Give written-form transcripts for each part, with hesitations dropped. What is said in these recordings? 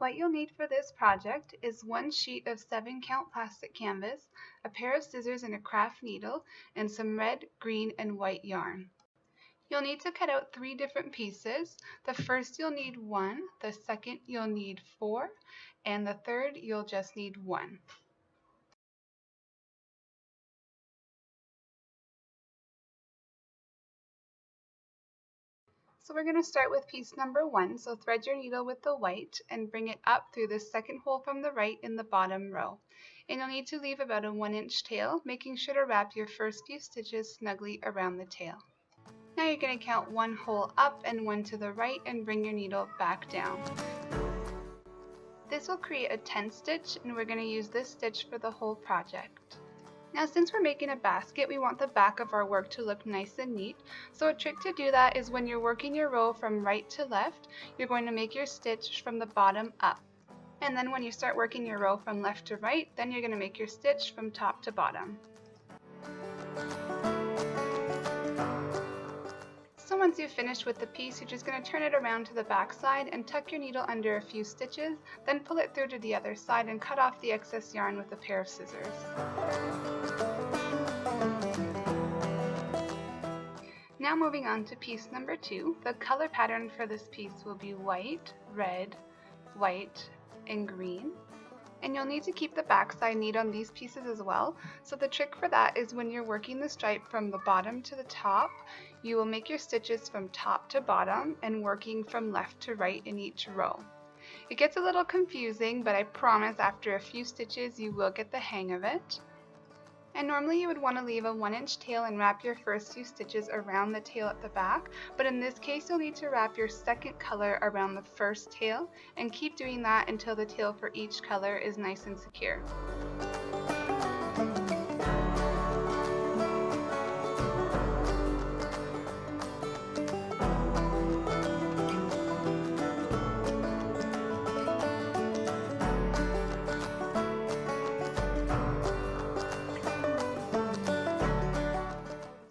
What you'll need for this project is one sheet of 7-count plastic canvas, a pair of scissors and a craft needle, and some red, green, and white yarn. You'll need to cut out 3 different pieces. The first you'll need 1, the second you'll need 4, and the third you'll just need 1. So we're going to start with piece number 1. So thread your needle with the white and bring it up through the second hole from the right in the bottom row. And you'll need to leave about a 1-inch tail, making sure to wrap your first few stitches snugly around the tail. Now you're going to count 1 hole up and 1 to the right and bring your needle back down. This will create a 10 stitch, and we're going to use this stitch for the whole project. Now since we're making a basket, we want the back of our work to look nice and neat. So a trick to do that is when you're working your row from right to left, you're going to make your stitch from the bottom up. And then when you start working your row from left to right, then you're going to make your stitch from top to bottom. So once you've finished with the piece, you're just going to turn it around to the back side and tuck your needle under a few stitches, then pull it through to the other side and cut off the excess yarn with a pair of scissors. Now moving on to piece number 2, the color pattern for this piece will be white, red, white, and green. And you'll need to keep the backside neat on these pieces as well. So the trick for that is when you're working the stripe from the bottom to the top, you will make your stitches from top to bottom and working from left to right in each row. It gets a little confusing, but I promise after a few stitches you will get the hang of it. And normally you would want to leave a 1-inch tail and wrap your first few stitches around the tail at the back, but in this case you'll need to wrap your second color around the first tail and keep doing that until the tail for each color is nice and secure.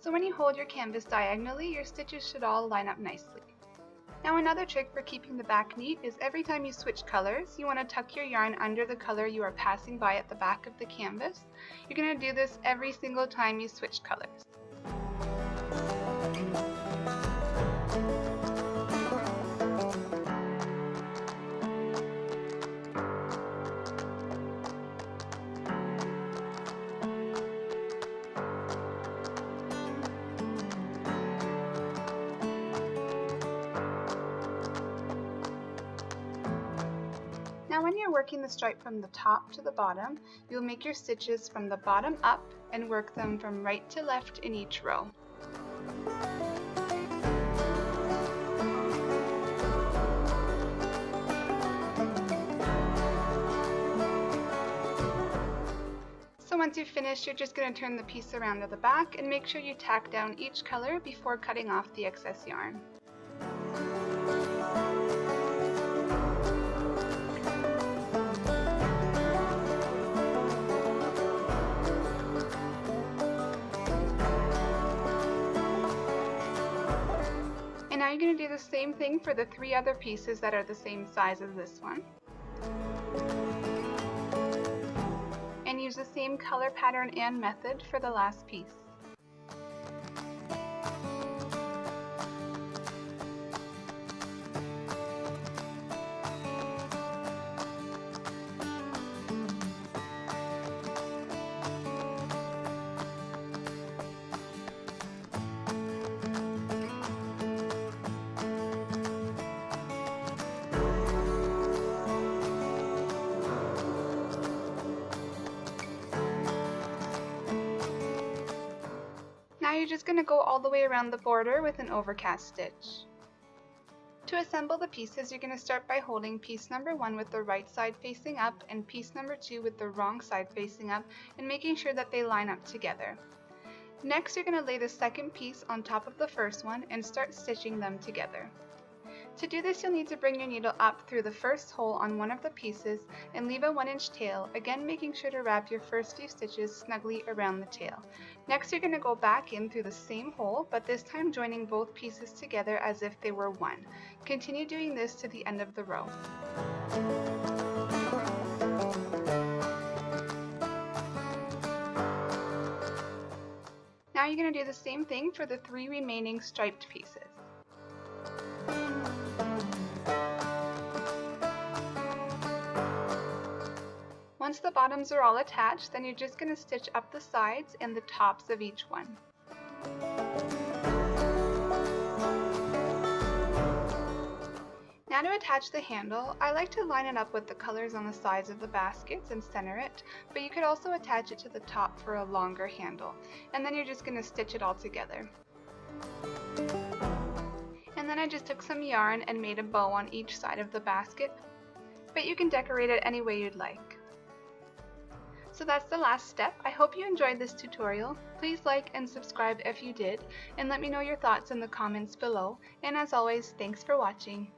When you hold your canvas diagonally, your stitches should all line up nicely. Now another trick for keeping the back neat is every time you switch colors, you want to tuck your yarn under the color you are passing by at the back of the canvas. You're going to do this every single time you switch colors. Now when you're working the stripe from the top to the bottom, you'll make your stitches from the bottom up and work them from right to left in each row. So once you've finished, you're just going to turn the piece around to the back and make sure you tack down each color before cutting off the excess yarn. And now you're going to do the same thing for the 3 other pieces that are the same size as this one. And use the same color pattern and method for the last piece. Now you're just going to go all the way around the border with an overcast stitch. To assemble the pieces, you're going to start by holding piece number 1 with the right side facing up and piece number 2 with the wrong side facing up and making sure that they line up together. Next, you're going to lay the second piece on top of the first one and start stitching them together. To do this, you'll need to bring your needle up through the first hole on one of the pieces and leave a 1-inch tail, again making sure to wrap your first few stitches snugly around the tail. Next, you're going to go back in through the same hole, but this time joining both pieces together as if they were one. Continue doing this to the end of the row. you're going to do the same thing for the 3 remaining striped pieces. Once the bottoms are all attached, then you're just going to stitch up the sides and the tops of each one. Now to attach the handle, I like to line it up with the colors on the sides of the baskets and center it, but you could also attach it to the top for a longer handle, and then you're just going to stitch it all together. And then I just took some yarn and made a bow on each side of the basket, but you can decorate it any way you'd like. So that's the last step. I hope you enjoyed this tutorial. Please like and subscribe if you did, and let me know your thoughts in the comments below. And as always, thanks for watching.